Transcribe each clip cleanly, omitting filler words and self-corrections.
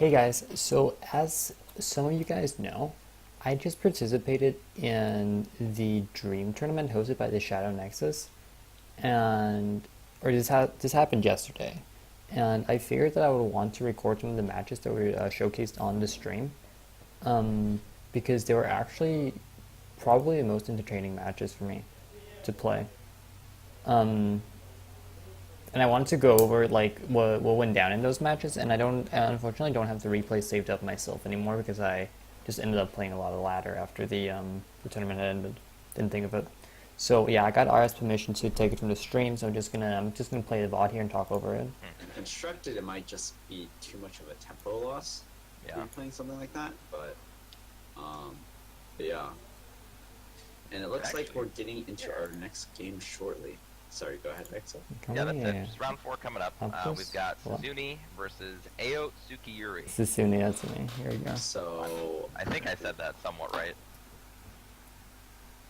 Hey guys, so as some of you guys know, I just participated in the Dream tournament hosted by the Shadow Nexus, and this happened yesterday, and I figured that I would want to record some of the matches that were showcased on the stream, because they were actually probably the most entertaining matches for me to play. Um, and I wanted to go over like what went down in those matches, and I unfortunately don't have the replay saved up myself anymore because I just ended up playing a lot of ladder after the tournament had ended. Didn't think of it. So yeah, I got RS permission to take it from the stream, so I'm just gonna play the VOD here and talk over it. Constructed, it might just be too much of a tempo loss. Yeah. When playing something like that, um, yeah. And it looks like we're getting into our next game shortly. Sorry, go ahead, Axel. Yeah, that's it. Just round 4 coming up. We've got What? Suzuni versus Ao Tsukiyuri. Susuni, that's me. Here we go. So I think I said that somewhat right.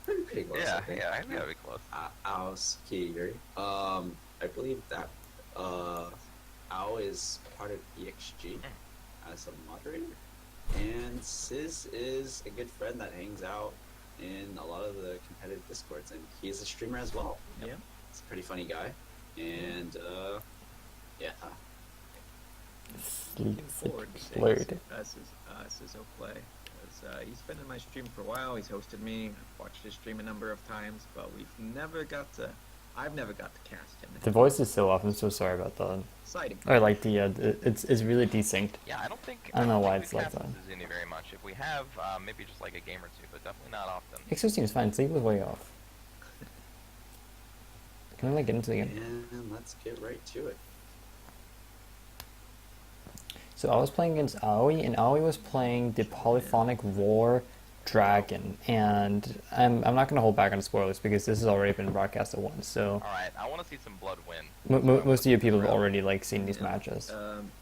pretty close. Yeah, I think. yeah, I think that'd be close. Ao's Kiyuri. I believe that Ao is part of EXG as a moderator, and Sis is a good friend that hangs out in a lot of the competitive discords, and he is a streamer as well. Yeah. He's a pretty funny guy, and yeah. Looking forward to seeing Blurred. Sizzo play. He's been in my stream for a while. He's hosted me. I've watched his stream a number of times, but I've never got to cast him. The voice is so off. I'm so sorry about that. Exciting. Or like it's really desynced. Yeah, I don't think. I don't know why think it's we've like casted that. Suzuni very much. If we have, maybe just like a game or two, but definitely not often. Exo seems fine. Sleep was way off. Can I like get into the game? And let's get right to it. So I was playing against Aoi, and Aoi was playing the Polyphonic Roar Dragon, and I'm not going to hold back on spoilers because this has already been broadcasted once. So All right, I want to see some blood win. most of you people have already like seen these matches.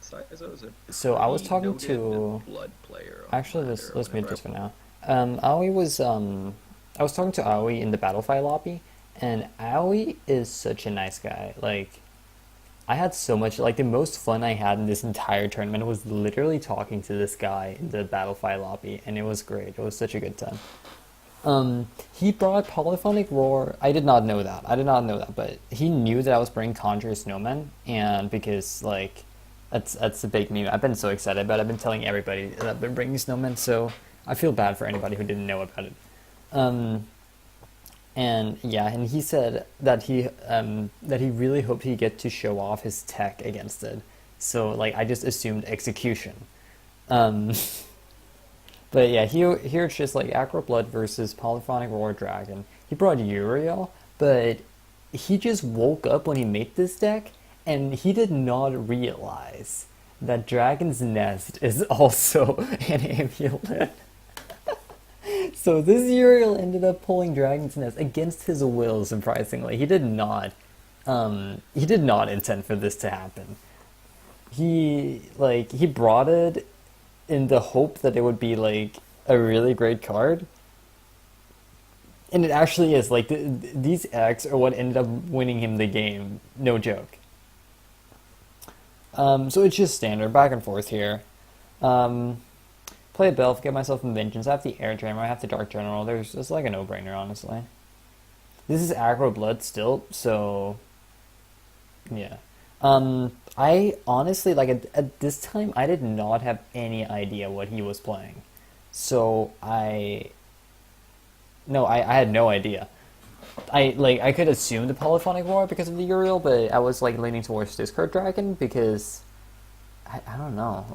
Sizzo's a So I was pretty talking noted to blood player. On actually ladder let's or mute whatever. this for now. Aoi was I was talking to Aoi in the Battlefy lobby, and Aoi is such a nice guy. Like I had so much, like the most fun I had in this entire tournament was literally talking to this guy in the Battlefy lobby, and it was great. It was such a good time. He brought Polyphonic Roar. I did not know that. But he knew that I was bringing Conjuring snowman, and because like that's a big meme. I've been so excited about it. I've been telling everybody that I've been bringing snowmen, so I feel bad for anybody who didn't know about it. And yeah, and he said that he really hoped he'd get to show off his tech against it. So like I just assumed execution. But yeah, here it's just like Acro Blood versus Polyphonic Roar Dragon. He brought Uriel, but he just woke up when he made this deck, and he did not realize that Dragon's Nest is also an amulet. So this Uriel ended up pulling Dragon's Nest against his will, surprisingly. He did not intend for this to happen. He brought it in the hope that it would be like a really great card. And it actually is. Like these X are what ended up winning him the game. No joke. So it's just standard back and forth here. Play a Belf, get myself some Vengeance. I have the Air Jammer, I have the Dark General. It's like a no-brainer, honestly. This is aggro blood still, so yeah. I honestly, like at this time, I did not have any idea what he was playing. So I had no idea. I could assume the Polyphonic Roar because of the Uriel, but I was like leaning towards Discard Dragon because I don't know.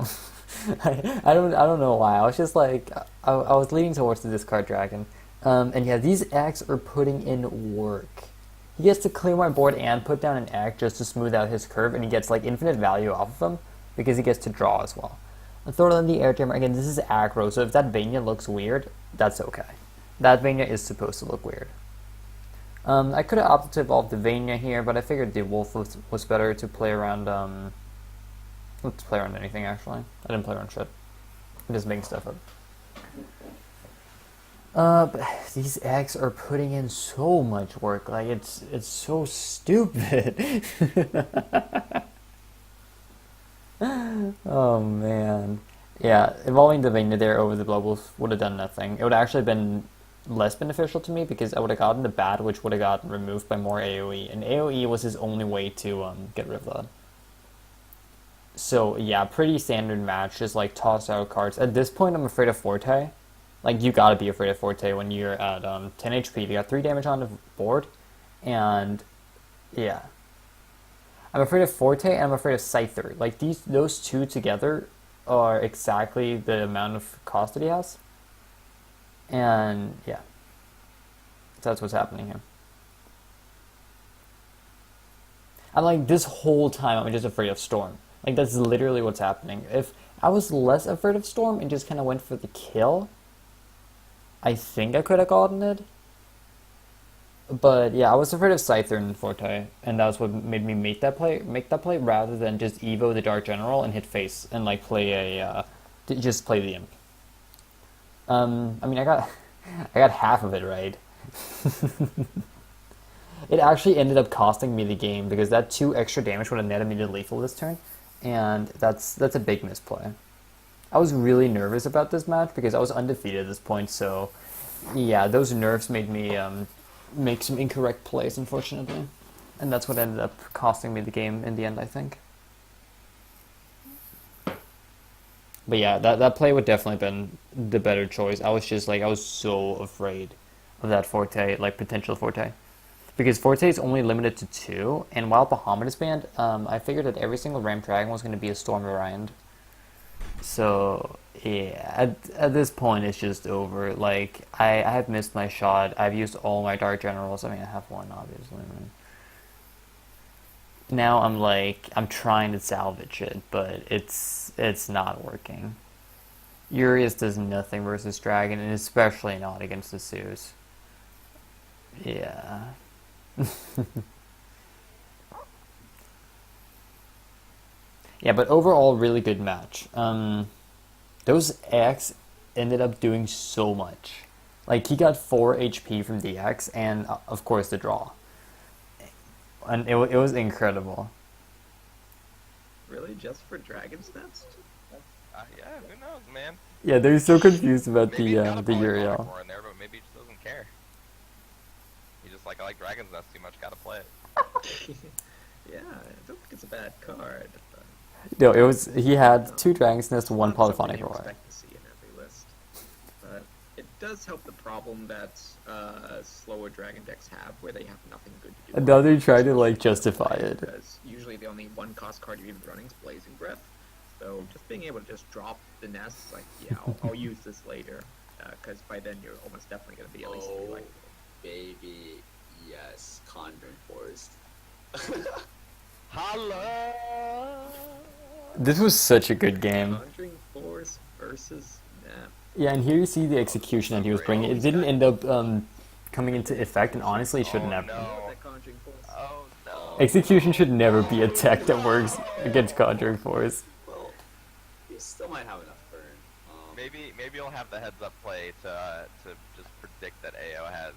I don't know why. I was just like I was leaning towards the Discard Dragon. And yeah, these acts are putting in work. He gets to clear my board and put down an act just to smooth out his curve, and he gets like infinite value off of them because he gets to draw as well. I throw it on the Air Jammer. Again, this is aggro, so if that Vania looks weird, that's okay. That Vania is supposed to look weird. I could have opted to evolve the Vania here, but I figured the Wolf was better to play around. Let's play around anything, actually. I didn't play around shit. I'm just making stuff up. But these eggs are putting in so much work. Like, it's so stupid. Oh man. Yeah, evolving the Vayner there over the globals would have done nothing. It would actually have been less beneficial to me because I would have gotten the bat, which would have gotten removed by more AoE, and AoE was his only way to get rid of that. So yeah, pretty standard match, just like toss out cards. At this point, I'm afraid of Forte. Like you gotta be afraid of Forte when you're at 10 HP. They got 3 damage on the board, and yeah, I'm afraid of Forte and I'm afraid of Scyther. Like those two together are exactly the amount of cost that he has, and yeah, that's what's happening here. I'm like this whole time I'm just afraid of Storm. Like that's literally what's happening. If I was less afraid of Storm and just kind of went for the kill, I think I could have gotten it. But yeah, I was afraid of Scyther and Forte, and that's what made me make that play rather than just Evo the Dark General and hit face and like play just play the Imp. I mean, I got I got half of it right. It actually ended up costing me the game because that 2 extra damage would have netted me to lethal this turn, and that's a big misplay. I was really nervous about this match because I was undefeated at this point, so yeah, those nerfs made me make some incorrect plays, unfortunately. And that's what ended up costing me the game in the end, I think. But yeah, that play would definitely have been the better choice. I was just like, I was so afraid of that Forte, like potential Forte. Because Forte is only limited to 2, and while Bahamut is banned, I figured that every single Ram Dragon was going to be a Storm Variant. So yeah, at this point it's just over. Like I have missed my shot. I've used all my Dark Generals. I mean, I have one obviously. Now I'm like I'm trying to salvage it, but it's not working. Urius does nothing versus Dragon, and especially not against the Zeus. Yeah. Yeah, but overall, really good match. Those X ended up doing so much. Like, he got 4 HP from the X, and of course, the draw. And it was incredible. Really, just for Dragon's Nest? Yeah, who knows, man? Yeah, they're so confused about Maybe he's got a the Polyphonic Uriel. Roar in there, but maybe he just doesn't care. He just like, I like Dragon's Nest too much, gotta play it. Yeah, I don't think it's a bad card. But No, it was he had 2 Dragon's Nest, 1 not something Polyphonic you Roar. expect to see in every list. But it does help the problem that slower Dragon decks have, where they have nothing good to do. And now they're trying to like justify it. Because usually the only 1 cost card you're even running is Blazing Breath. So just being able to just drop the nest, like, yeah, I'll use this later. Because by then you're almost definitely going to be at least 3 like. Baby, yes, Conjuring Forest. Holla! This was such a good game. Conjuring Force versus Nap. Yeah, and here you see the execution that he was bringing. It didn't end up coming into effect, and honestly, it shouldn't have. No. That Conjuring Force. Oh no. Execution should never be a tech that works against Conjuring Force. Well, you still might have enough burn. Maybe you'll have the heads up play to just predict that AO has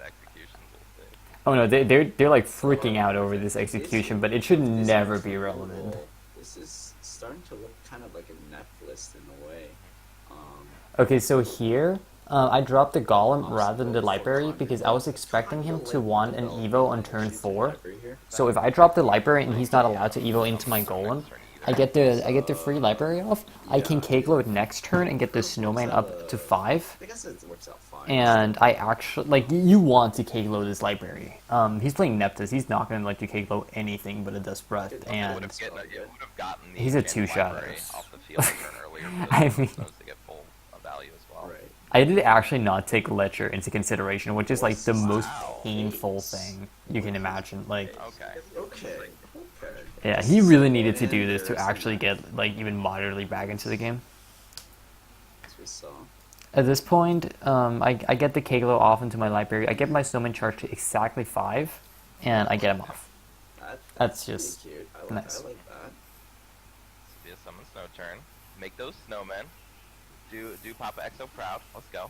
executions. We'll see. Oh no, they're like freaking out over this execution, but it should never be relevant. This is starting to look kind of like a Nep list in a way. Okay, so here, I dropped the Golem rather than the Library because I was expecting him to want an Evo on turn 4. So if I drop the Library and he's not allowed to Evo into my Golem, I get the free Library off. I can K-Glow next turn and get the Snowman up to 5. I guess it works out fine. And I actually, like, you want to K-Glow this Library. He's playing Neptus. He's not going to let you K-Glow anything but a Dust Breath. And It would have gotten the he's a Enchanted 2-shot. Library off the field a turn earlier. I For mean- those to get full value as well. Right. I did actually not take Lecher into consideration, which is like the most painful thing you can imagine. Like, Okay. Okay. Okay. yeah, he really needed to do this to actually get like even moderately back into the game. As we saw. At this point, I get the K-Glow off into my library. I get my Snowman charge to exactly 5, and I get him off. That's pretty just cute. nice. I like that. Be a summon snow turn. Make those snowmen. Do Papa Exo proud. Let's go.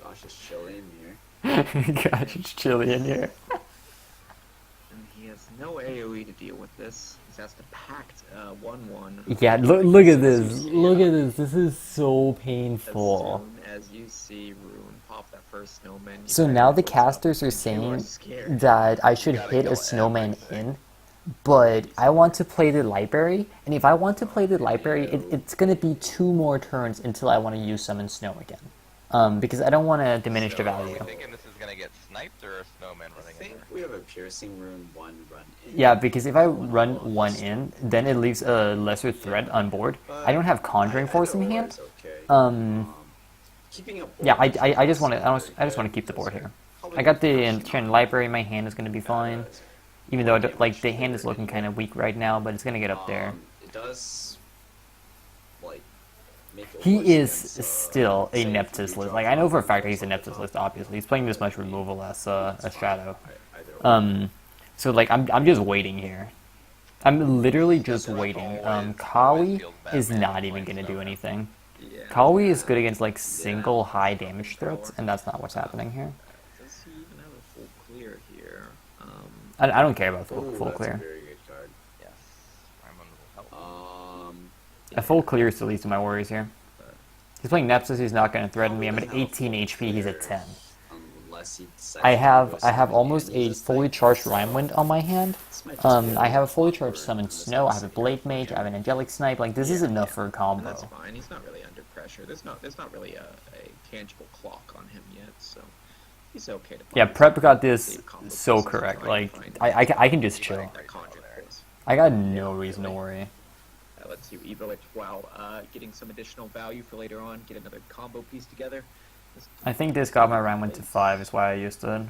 Josh is chilling here. Gosh, it's chilly in here. And He has no AoE to deal with this. He has to pact 1/1. Yeah, look at this. Look at this. This is so As painful. soon as you see Rune pop that first snowman, you So gotta now know the what's up. casters are You saying scared. that I should Gotta hit kill a snowman everything. in, but I want to play the library, and if I want to play the library, it's gonna be 2 more turns until I want to use summon snow again. Because I don't want to diminish the So, are we value. thinking this is gonna get sniped or a snowman I running in think there? we have a piercing rune 1 run in. Yeah, because if I run 1 in, then it leaves a lesser threat on board. I don't have Conjuring Force in Either or hand. is okay. Um, Keeping up. Yeah, I just want to I just want to keep the board here. I got the Enchanted Library. My hand is gonna be fine, even though like the hand is looking kind of weak right now, but it's gonna get up there. It does like make it He worse is against, still a say if you Neptus do list. drop Like I know for a something fact that or he's a something Neptus list. up, Obviously, he's playing this much removal as a that's fine. shadow. Either or. So like I'm just waiting here. I'm literally just waiting. Kawi is not even gonna do anything. Yeah. Kawi is good against like single high damage threats, and that's not what's happening here. Does he even have a full clear here? I don't care about Ooh, full that's clear. a very good card. Yes. Raimund will help. A full clear is the least of my worries here. He's playing Nepsis, he's not going to threaten me. I'm at 18 HP, he's at 10. Unless he I have decides to almost use a this fully thing. charged Rhymewind on my hand. This might just be I have a fully awkward charged Summon in this Snow, I have a case. Blade Mage, I have an Angelic Snipe. Like, this is enough for a And combo. that's fine. He's not really under pressure. There's not really a tangible clock on him yet, so he's okay to play. Yeah, Prep got this Save combo so pieces to correct. try and Like, find I can just chill. that Conjuring Force. I got no reason to worry. That lets you evo it while getting some additional value for later on. Get another combo piece together. I think this got my Rhymewind to 5, is why I used it.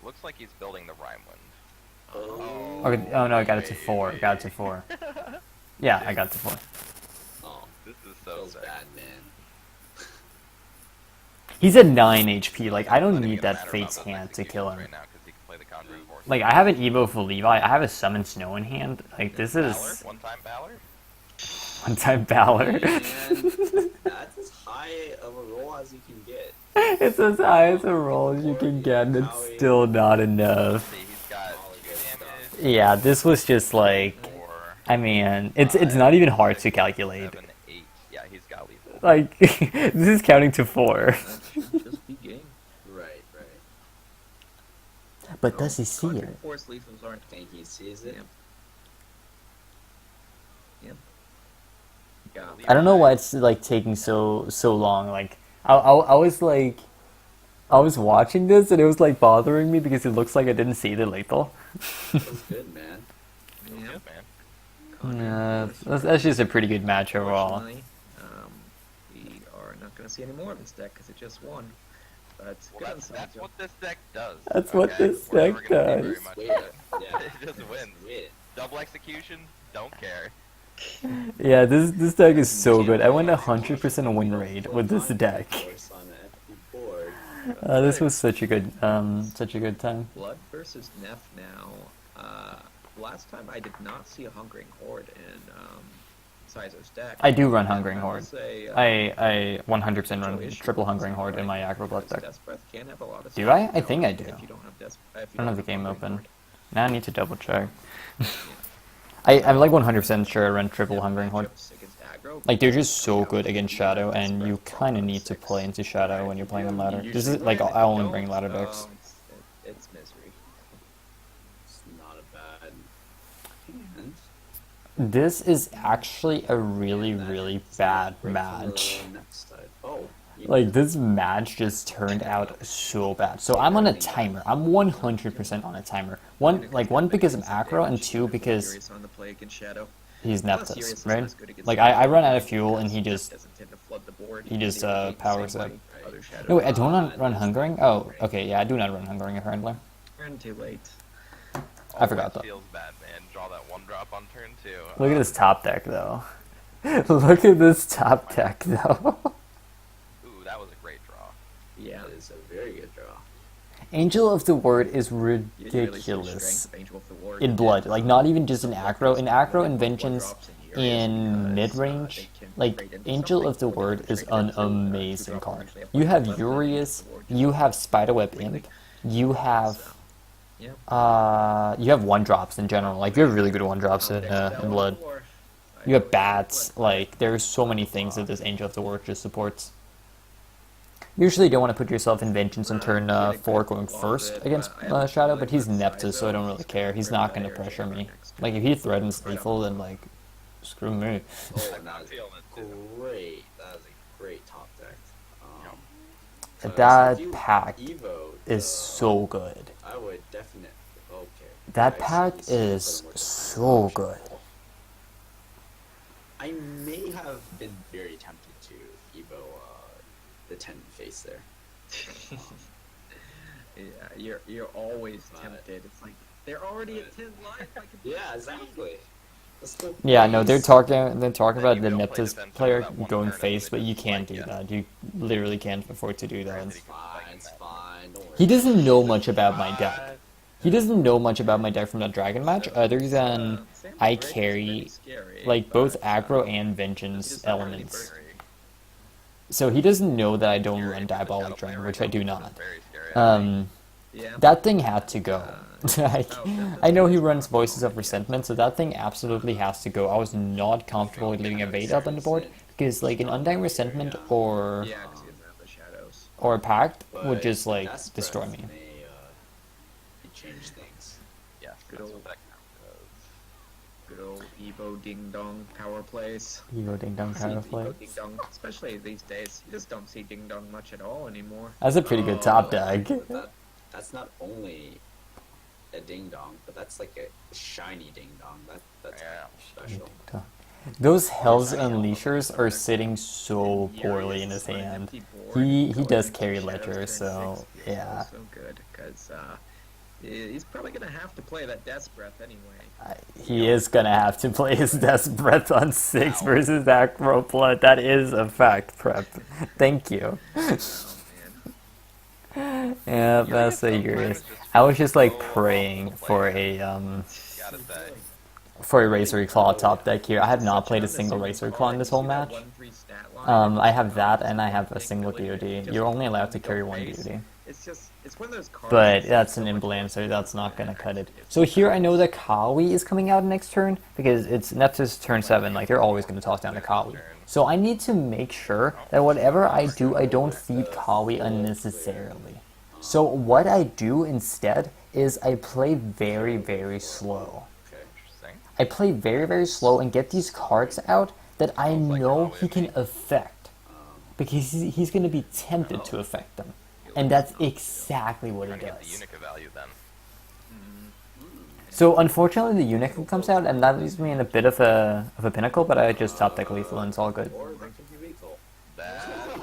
Looks like he's building the Raimund. Oh. Okay, oh no, I got it to 4. Got it to 4. Yeah, I got it to 4. Oh, This is so feels sick. bad, man. He's at 9 HP. Like, I don't Not even need gonna that matter Fate's about those Hand to kill him. executions right now 'cause he can play the Conjuring Force. Like, I have an Evo for Levi. I have a Summon Snow in hand. Like, this Valor? is One-time Valor? one-time Valor. Man, that's as high of a roll as you can get. It's as high as a roll as you can get, and it's still not enough. See, he's got All the 2 good stuff. damage, Yeah, this was just like, 4, I mean, it's not even hard to calculate. 7, 8. Yeah, he's got lethal. Like, this is counting to 4. That should just be game. Right, right. But does he see Conjuring it? Force lethals aren't. I think he sees it. Yep. Yeah. I don't know why it's like taking so long. Like, I was like, I was watching this and it was like bothering me because it looks like I didn't see the lethal. That was good, man. Feels Yeah. good, man. Yeah, that's just a pretty good match overall. Unfortunately, we are not going to see any more of this deck because it just won. But Well, good on that's Sancho. what this deck does. That's what okay? this We're never deck gonna see very does. much Wait, of it. yeah. It just wins. Wait. Double execution, don't care. Yeah, this deck is so good. I went 100% win rate with this deck. Force on the FP board. This was such a good time. Blood versus Neff now. Last time I did not see a Hungering Horde in Sizer's deck. I do run And Hungering I will Horde. say, I 100% run issue triple with Hungering Horde in my Hungering Acro Blood because deck. Death's Breath can have a lot of Do I? stuff I think I do. if you don't have Death's- if you I don't have the have game Hungering open. Horde. Now I need to double check. I'm like 100% sure I run triple Hungering Horde. Matchups against aggro, Like, they're just so good against Shadow, and you kind of need to play into Shadow when you're playing on ladder. This is like, I only bring ladder decks. It's misery. It's not a bad hand. This is actually a really, And that really is bad break match. from the next side. Oh, you Like, this match just turned out so bad. So I'm on a timer. I'm 100% on a timer. One because I'm aggro, and 2 because Furious on the play against Shadow. he's Plus, Furious Neptus, is right? less good against Like, Shadow I run out of fuel, and because he just... doesn't tend to flood the board. he just, They don't powers same it. way other Shadow No, wait, I do does. not run Hungering? Oh, okay, yeah, I do not run Hungering apparently. Turn too late. I forgot that that. feels bad, man. Draw that 1 drop on turn 2. Look at this top deck, though. Look at this top deck, though. Ooh, that was a great draw. Yeah. That is a very good draw. Angel of the Word is You really see the ridiculous strength of Angel of the Ward in blood. Like, not even just in aggro. In aggro and One vengeance, drops in here in because, mid-range, they can like, trade into Angel something, of the or they Word can is trade an into, amazing two-drop card. orange. They have You like have less than Urius, Angel of the Ward, you just have Spiderweb really Imp, you have... Yeah. You have one drops in general. Like you have really good one drops in blood. You have bats. Like there's so many things that this Angel of the Work just supports. Usually, you don't want to put yourself in vengeance on turn 4 going first against Shadow, but he's Neptus, so I don't really care. He's not going to pressure me. Like, if he threatens lethal, then, like, screw me. Oh, I'm that is feeling it too. great. That is a great top deck. So That if you pack Evo is so good. I would definitely. Okay. That I pack see is more so option. good. I may have been very tempted to Evo the 10 face there. Yeah, you're always But- tempted. It's like they're already at 10 life. I can Yeah, exactly. Let's go Yeah, no, they're face. talking Then about you the don't play Neptus defense player over that one going turn, and face, then but it you just, can't like, do yeah. that. You literally can't afford to do that. Granted, It's fine. It's fine. Don't worry. He doesn't know much about my deck. What? He doesn't know much about my deck from that dragon match, other than Sam's I Break is carry pretty scary, like both but, aggro and he vengeance doesn't really elements. break. So he doesn't know that I don't Fury run for the Diabolic Shadow player Dragon, right which I now, do which is not. very scary. Yeah. That thing had to go. Like, Neptus I know he is runs not Voices of going Resentment, so that thing absolutely has to go. I was not comfortable with leaving a Vade up on the board, because like an Undying Resentment or Yeah, because he doesn't have the shadows. a Pact But would just like Death's destroy Breath me. may change things. Yes, Good that's old- what that Good old Evo Ding Dong power plays. Evo Ding Dong See kind of Evo play. Ding Dong, especially these days. You just don't see Ding Dong much at all anymore. That's a pretty good top deck. But that's not only a ding dong, but that's like a shiny ding dong. That's Yeah. special. Those Hell's Unleashers are sitting so And poorly in Urias his on an hand. empty board He going does into carry Shadows Ledger, turn so 6 feels yeah. so good because he's probably gonna have to play that Death's Breath anyway. He is gonna have to play his Death's Breath on 6 versus Acro Blood. That is a fact, Prep. Thank you. Oh man. Yeah, that's so curious. I was just like praying for a Gotta say. Razor Claw top deck here. I have not played a single Razor Claw in this whole match. I have that and I have a single DoD. You're only allowed to carry one DoD. It's one of those cards. But that's an Imblancer, that's not gonna cut it. So here I know that Kawi is coming out next turn, because it's Neptus turn 7, like they're always gonna toss down to Kawi. So I need to make sure that whatever I do, I don't feed Kawi unnecessarily. So what I do instead is I play very, very slow. Okay. Interesting. I play very, very slow and get these cards out that I know he can affect. Because he's going to be tempted to affect them. And that's exactly what he Trying to get the does. Unica value then. So unfortunately the Unicorn comes out and that leaves me in a bit of a pinnacle, but I just top deck lethal and it's all good. Or they could be lethal. That's the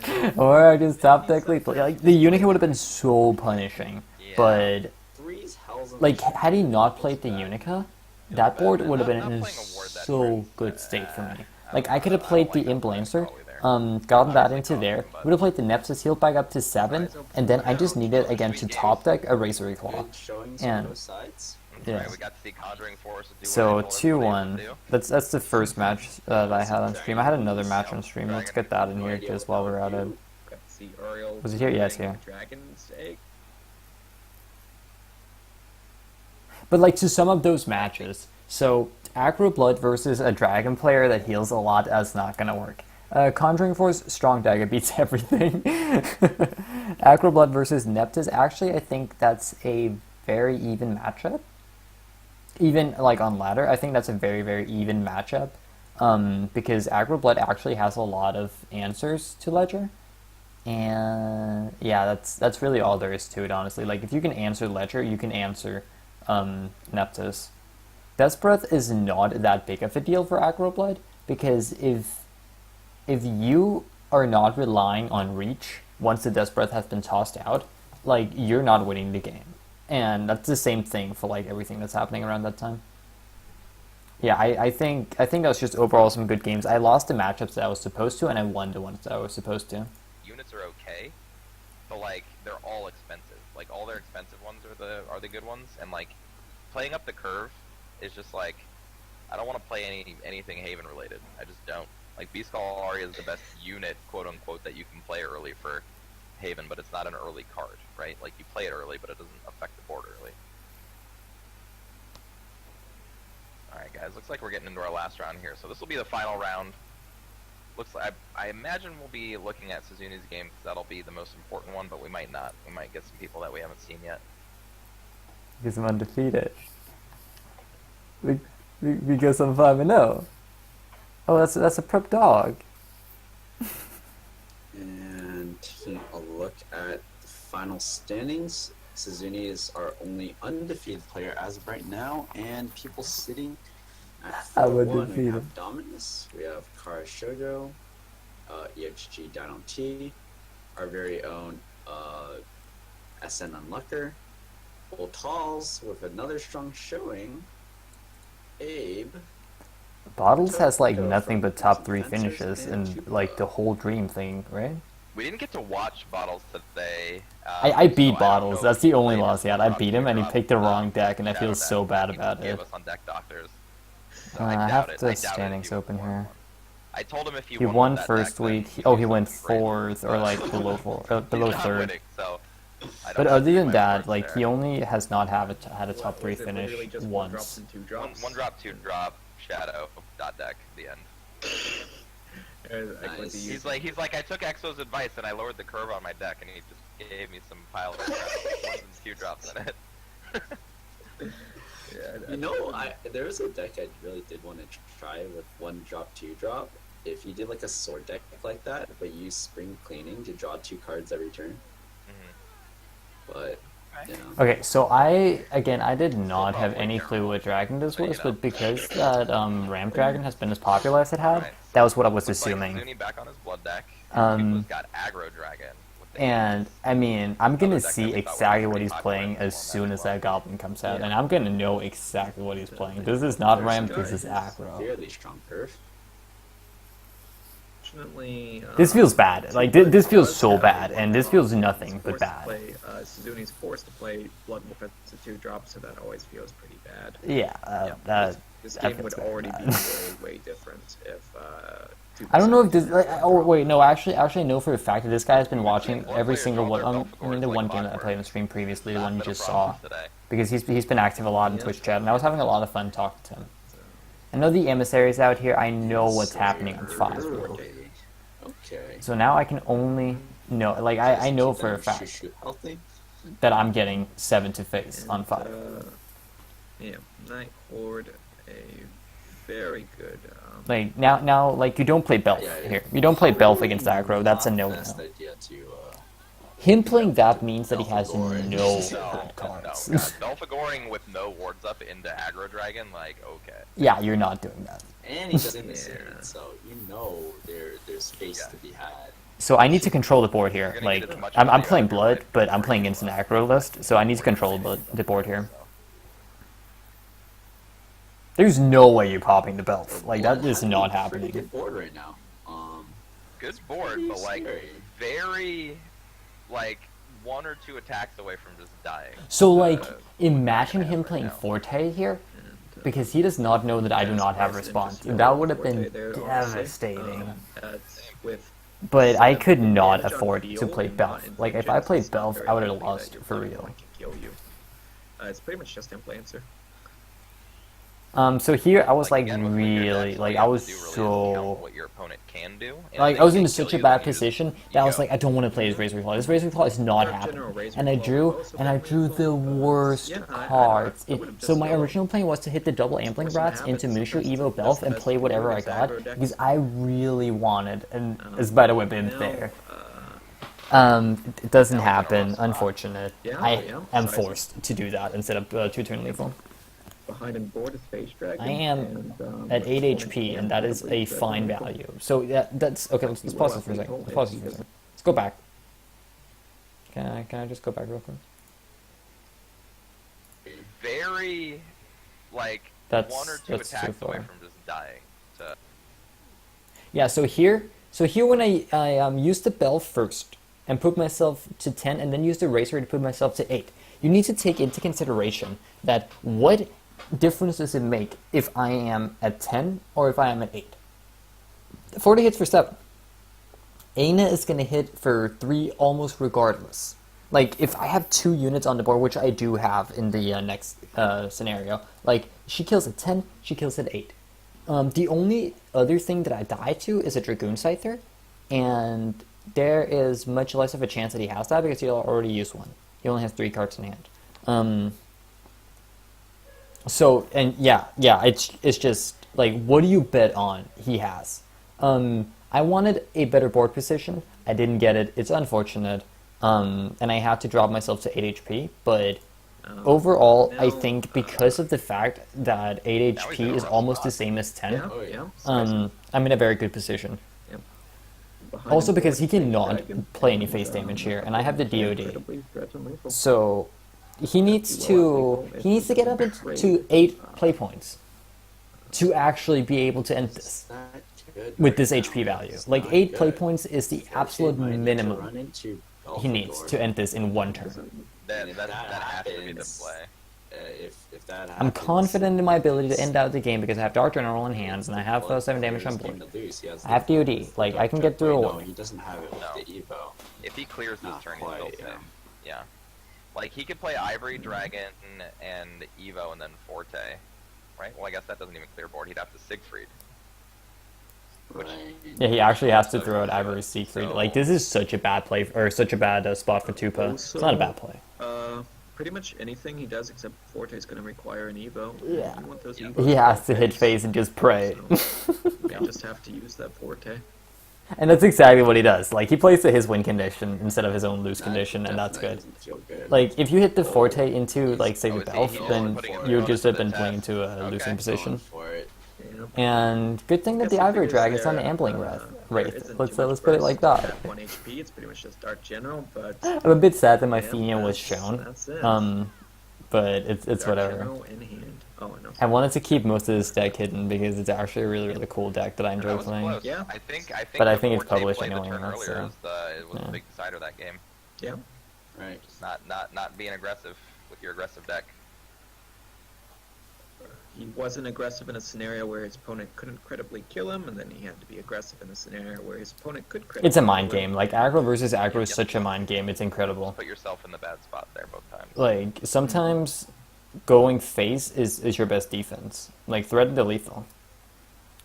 game. Or I just top deck lethal. Like the Unicorn would have been so punishing. Yeah. But Three's Hell's like Unleashed. had he not played the Unica, that board would have been Not in playing a ward that so turn. good state for me. Like I could have played the Imblancer, Kawi there. gotten that into Obviously there, Kawi, but- would have played the Nepsis healed back up to 7, and then I just needed again to top deck a Razor Claw. Good showings And- on both sides. That's Yeah. right, we got to see Conjuring Force do what So they told us they would 2-1. do. That's the first match that I had on stream. I had another match on stream. Let's get that in here just while we're at it. Got to see Uriel. Was it here? Yeah, it's playing here. Dragon's Egg. But like to sum up those matches, so Acro Blood versus a Dragon player that heals a lot, that's not gonna work. Conjuring Force, strong dagger beats everything. Acro Blood versus Neptus, actually I think that's a very even matchup. Even like on ladder, I think that's a very, very even matchup. Because Acro Blood actually has a lot of answers to Ledger. And yeah, that's really all there is to it, honestly. Like if you can answer Ledger, you can answer Neptus. Death's Breath is not that big of a deal for Acro Blood, because if you are not relying on reach once the Death's Breath has been tossed out, like you're not winning the game. And that's the same thing for like everything that's happening around that time. Yeah, I think that was just overall some good games. I lost the matchups that I was supposed to, and I won the ones that I was supposed to. Units are okay, but like they're all expensive. Like all their expensive ones are the good ones, and like playing up the curve is just like I don't want to play anything Haven related. I just don't. Like Beast Call Aria is the best unit, quote unquote, that you can play early for Haven, but it's not an early card, right? Like you play it early, but it doesn't affect the board early. All right, guys. Looks like we're getting into our last round here. So this will be the final round. Looks like I imagine we'll be looking at Suzune's game because that'll be the most important one, but we might not. We might get some people that we haven't seen yet. Because I'm undefeated. Because I'm 5-0. Oh, that's a prep dog. And taking a look at the final standings, Suzune is our only undefeated player as of right now, and people sitting at I'm 4-1. We undefeated. have Dominus, we have Kara Shoujo, EXG Dino T, our very own SN Unlucker, Boltals with another strong showing, Abe. Bottles has like nothing from but top 3 Fencers finishes and in like the whole dream thing, right? We didn't get to watch Bottles today. I beat so I don't Bottles. know That's if he the only played loss he had. one I drop, beat two him and he drop, picked the wrong deck, and I shadow feel deck so bad he about gave it. us on deck doctors. So I doubt have it. the I doubt it if standings he would open won here. one. I told him if He won won that first deck, then week. he'd Oh, do he went something crazy, 4th or like below he's not 3rd. winning, so I don't But know other if than my that, words like there. he only has not had a top What 3 was it, finish literally just one drops once. and two drops. One drop, two drop, shadow, dot deck, the end. Nice. He's like, I took Exo's advice and I lowered the curve on my deck, and he just gave me some pile of ones and two drops in it. You know, there was a deck I really did want to try with 1 drop, 2 drop. If you did like a sword deck like that, but use spring cleaning to draw 2 cards every turn. But you know, Okay, so I did not have any clue what dragon this was, but because that ramp dragon has been as popular as it had, Right, that was what I was looks like assuming. Zuni back on his blood deck. Um, He's got aggro dragon. With the And I mean, I'm gonna Another deck see that we thought was exactly what pretty he's popular playing in as the soon format as as well. that goblin comes out, Yeah. and I'm gonna know exactly what he's playing. This is not ramp, this is aggro. fairly strong curve. Unfortunately, This feels bad. Like this feels so bad, and this feels nothing but bad. Suzune's forced to play Blood Wolf as a 2 drop, so that always feels pretty bad. Yeah, This that game feels would very already bad. be way different if. I don't know if this. Like, oh wait, no. Actually, I know for a fact that this guy has been watching More every players single draw one. their I Belphegors mean, the like one game that I clockwork. played on the stream previously, the That's one you been a just problem saw, today. because he's been active a lot in Yeah. Twitch chat, and I was having a lot of fun talking to him. I know the emissaries out here. I know what's happening on 5. Okay. So now I can only know, like I know for a fact Shushu healthy. that I'm getting 7 to face on 5. Yeah, Night Horde, a very good. Like now, like you don't play Belf here. You don't play Belf against aggro. That's a no-no. Best idea to Him playing that means that he has no Belphegor. good No, cards. God. Belphegoring with no wards up into aggro dragon, like, okay. Yeah, you're not doing that. and he's in the Yeah. city, so you know there's space to be had. So I need to control the board here. You're gonna Like get as much I'm value playing out of your Blood, life but I'm for playing you, instant aggro list, so I need to control the board here. There's no way you're popping the Belf. Like that is not Pretty happening. good board right now. Good board, Pretty but like scary. very, like 1 or 2 attacks away from just dying. So like Uh, imagine him right playing now. Forte here, because he does not know that I do not have response, and that would have been devastating. With But I could seven not damage on afford field to play and Belf. not Like if infliction, I played it's not Belf, very I would have likely lost that your for opponent real. can kill you. It's pretty much just Implancer. So here I was Like, like again, with weaker really, decks, like all I you was have to do really is count so, what your opponent can do. And if like they I was can't in kill such a you, bad then you just- position you that I was go. like, I don't want to play his Razor Claw. This Razor Claw is not Or happening. General Razor And I Claw drew, also and I got drew Razor the Claw. worst Yeah, cards. I would've So just my go- original plan was to hit the double Ampling Force and Rats Habits, into Mushu, that's Evo, the Belf, and best play you can do whatever I against got, aggro decks. because I really wanted, and it's by the way been Now, there. It doesn't happen, unfortunate. Yeah, I yeah, am precisely. forced to do that instead of 2 turn lethal. Behind and board is Space Dragon. I am and, at 8 with HP, Form and that is a Dragon, fine Dragon, value. So that's okay. Let's pause this for a second. Let's pause this for a second. Let's go back. Can I just go back real quick? Very, like That's- 1 or 2 that's too attacks away far. from just dying. To, Yeah. So here when I used the bell first and put myself to 10, and then used the racer to put myself to 8. You need to take into consideration that what difference does it make if I am at 10 or if I am at 8? 40 hits for 7. Aina is going to hit for 3 almost regardless. Like, if I have 2 units on the board, which I do have in the next scenario, like, she kills at 10, she kills at 8. The only other thing that I die to is a Dragoon Scyther, and there is much less of a chance that he has that because he already used one. He only has 3 cards in hand. So, and yeah, it's just, like, what do you bet on he has? I wanted a better board position. I didn't get it. It's unfortunate. And I had to drop myself to 8 HP, but overall, I think because of the fact that 8 Now he's HP in a is rough almost spot. the same as 10, Yeah, Oh, yeah. yeah. I'm in a very good position. Behind Also him, because he Phase cannot Dragon, play any and, face damage here, and I have the DoD. incredibly threat and lethal. So he needs to get up to 8 play points to actually be able to end this It's not good with right this now. HP value. It's Like not 8 play good. points is the Forte absolute might need to minimum run into he needs to end this in 1 turn. That And if that, that that has to be the happens, play. If that happens, I'm confident in my ability to end out the game because I have Dark General in hands and I have 7 damage on board. I have DoD. Like, I can get through a No, war. he doesn't have it with No. the Evo. If he clears this Not turn, he's still quite, safe. yeah. Yeah. Like, he could play Ivory, Dragon, and Evo, and then Forte. Right? Well, I guess that doesn't even clear board. He'd have to Siegfried. Right. Yeah, he actually has to So throw out he can do Ivory it. Siegfried. So- Like, this is such a bad play, or such a bad spot for Tupa. It's not a bad play. Pretty much anything he does except Forte is going to require an Evo. Yeah. You want those Yeah. Evos He has to face, hit phase and just pray. so you just have to use that Forte. And that's exactly what he does. Like, he plays to his win condition instead of his own lose That condition, and that's definitely good. doesn't feel good. Like, if you hit the Forte into, like, say, Oh, the is he- Belf, he's then putting his you would opponent just to have the been playing test. into a Okay. losing Going position. for it. And good thing that Guess the the Ivory thing is Dragon's on the there, Ambling there Wraith. isn't Let's too much put it like burst that. at 1 HP, it's pretty much just Dark General, but I'm a bit sad that my yeah, Fenia was that's- shown. That's it. But it's Dark whatever. General in hand. Oh, no. I wanted to keep most of this deck hidden because it's actually a really, really cool deck that I That enjoy was playing. close. Yeah. I think But I the think it's Forte published play the anyway, turn that's, earlier was yeah. the big decider of that game. Yeah. Right. Not being aggressive with your aggressive deck. He wasn't aggressive in a scenario where his opponent couldn't credibly kill him, and then he had to be aggressive in a scenario where his opponent could credibly It's a mind kill him. game. Like, aggro versus aggro is Yep. such a mind game. It's incredible. Put yourself in the bad spot there both times. Like, sometimes going face is your best defense. Like, threaten the lethal.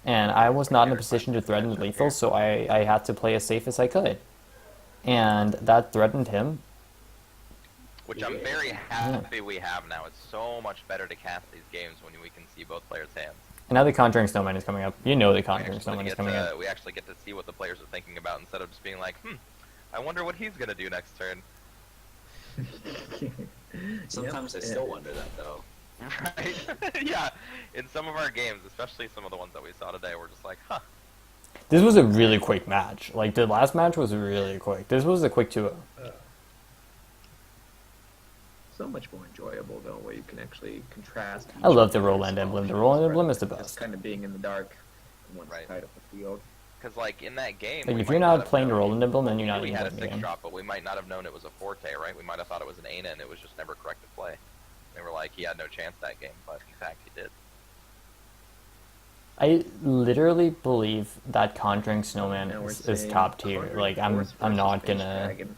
And I was not in a position to threaten the lethal, so I had to play as safe as I could. And that threatened him. Which I'm very happy we have now. It's so much better to cast these games when we can see both players' hands. And now the Conjuring Snowman is coming up. You know the We Conjuring actually, Snowman is get coming up. to, we actually get to see what the players are thinking about instead of just being like, I wonder what he's going to do next turn. Sometimes I Yep. still wonder that though. Right? Yeah. In some of our games, especially some of the ones that we saw today, we're just like, This was a really quick match. Like, the last match was really quick. This was a quick 2-0. So much more enjoyable though, where you can actually contrast. I each love the player's Roland Emblem. The options Roland Emblem rather is the than best. Just kind of being in the dark on one Right. side of the field. because like in that game, Like, we if might you're not have playing the known- Roland Emblem, then you're not we even had a playing the 6 game. drop, but we might not have known it was a Forte, right? We might have thought it was an Aina, and it was just never correct to play. They were like, he had no chance that game, but in fact he did. I literally believe that Conjuring Snowman Now we're is saying top tier. Conjuring Like, Force I'm versus not Space gonna Dragon.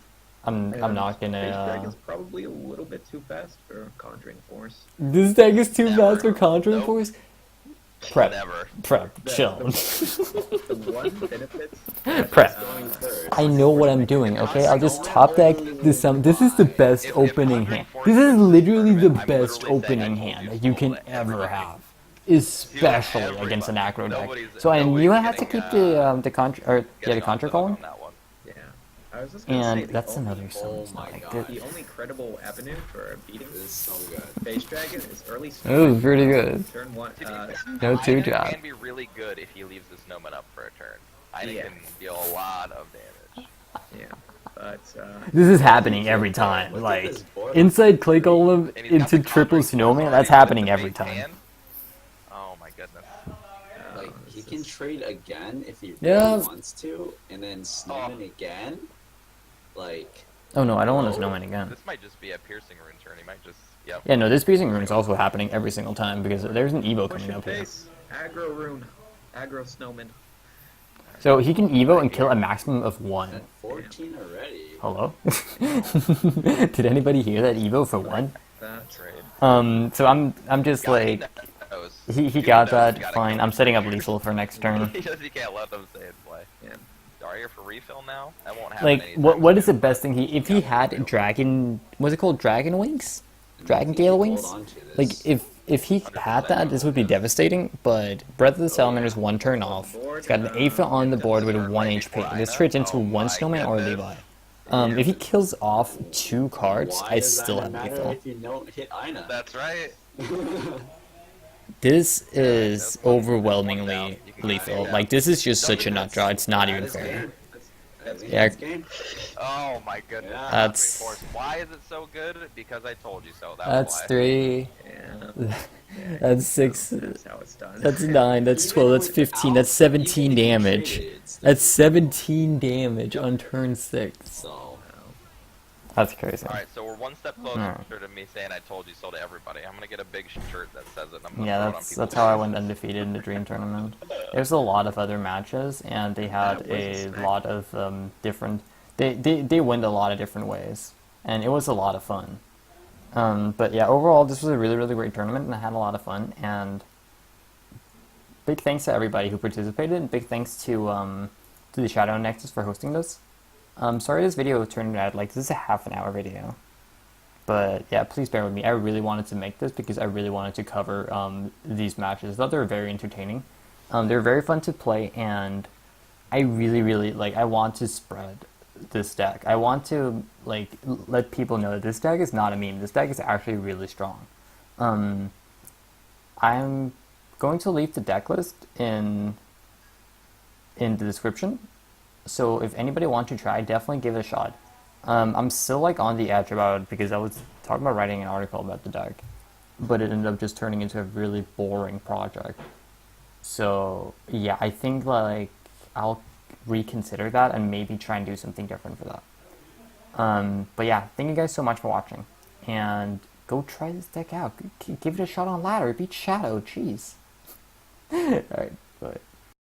I'm not Space gonna Dragon's probably a little bit too fast for Conjuring Force. This deck is too Never. fast for Conjuring Nope. Force. Prep. Never. Chill. The one benefit Prep. Going third. I know what I'm doing, okay? I'll just top deck this. This is the best If opening Conjuring hand. Force This is wins this literally the tournament, I'm best literally saying opening I told hand you that you so can to ever everybody. have, especially everybody. against an aggro deck. Nobody's- So I knew I nobody's had to getting, keep the contra Getting contra onto column, on that one. Yeah. I was just gonna say and the that's only, another song. oh It's my not like God. this. The only credible avenue for beating This is so good. Space Dragon is early It was pretty good. Turn one. To be fair, No two Aina job. can be really good if he leaves the snowman up for a turn. Aina Yeah. can deal a lot of damage. Yeah. But This is happening every time. Look at Like, this board. inside Clay Golem And he's got into the triple Conjuring Snowman, Force that's already happening with the every base time. hand. Oh my goodness. Like he can trade again if he Yeah. really wants to, and then snowman again. Like Oh no, I don't want a Snowman again. This might just be a piercing rune turn. He might just, yep. Yeah, no, this Piercing Rune is also happening every single time because there's an Evo push coming your up here. face. Aggro rune. Aggro snowman. So he can Evo and kill a maximum of one. At 14 already. Hello? Did anybody hear that Evo for one? That's Trade. So I'm just like, knows. he Dude got knows that, you gotta fine. go I'm setting up for lethal for next turn. you can't let them stay in play. yeah. Daria for refill now? That won't happen Like, anytime what is the soon. best thing if he had dragon, was it called Dragon Wings? Dragon You can Gale hold Wings? on to this. Like, if he had that, this would be devastating, but Breath of the Salamander is one turn On off. board, It's got an Aphid on the board with Turn 1 right HP. before This Ina? turns into Oh one my snowman or goodness. Levi. If he kills off 2 cards, Why I does still that have matter lethal. if you don't hit Ina? That's right. This that's is one- overwhelmingly one down. You can lethal. get it. Like, this is just such a nut draw. It's not even That is fair. game. That's Yeah. game. Oh my goodness. Yeah. That's- Reinforced. Why is it so good? Because I told you so. That's why. 3. Yeah. That's 6. That's how it's done. That's 9. That's 12. That's 15. That's 17 damage. That's 17 damage on turn 6. So, That's crazy. Alright, so we're one step closer Alright. to me saying I told you so to everybody. I'm gonna get a big shirt that says it. And I'm gonna Yeah, throw it on that's people's how I faces. went undefeated in the Dream Tournament. There's a lot of other matches, and they had That was a a stack. lot of different. They went a lot of different ways, and it was a lot of fun. But yeah, overall, this was a really really great tournament, and I had a lot of fun. And big thanks to everybody who participated. And big thanks to the Shadow Nexus for hosting this. Sorry this video turned out like this is a half an hour video. But yeah, please bear with me. I really wanted to make this because I really wanted to cover these matches. I thought they were very entertaining. They're very fun to play, and I really, really like. I want to spread this deck. I want to like let people know that this deck is not a meme. This deck is actually really strong. I'm going to leave the deck list in the description. So if anybody wants to try, definitely give it a shot. I'm still like on the edge about it because I was talking about writing an article about the deck, but it ended up just turning into a really boring project. So yeah, I think like I'll reconsider that and maybe try and do something different for that. But yeah, thank you guys so much for watching, and go try this deck out. Give it a shot on ladder. Beat Shadow. Jeez. All right, bye.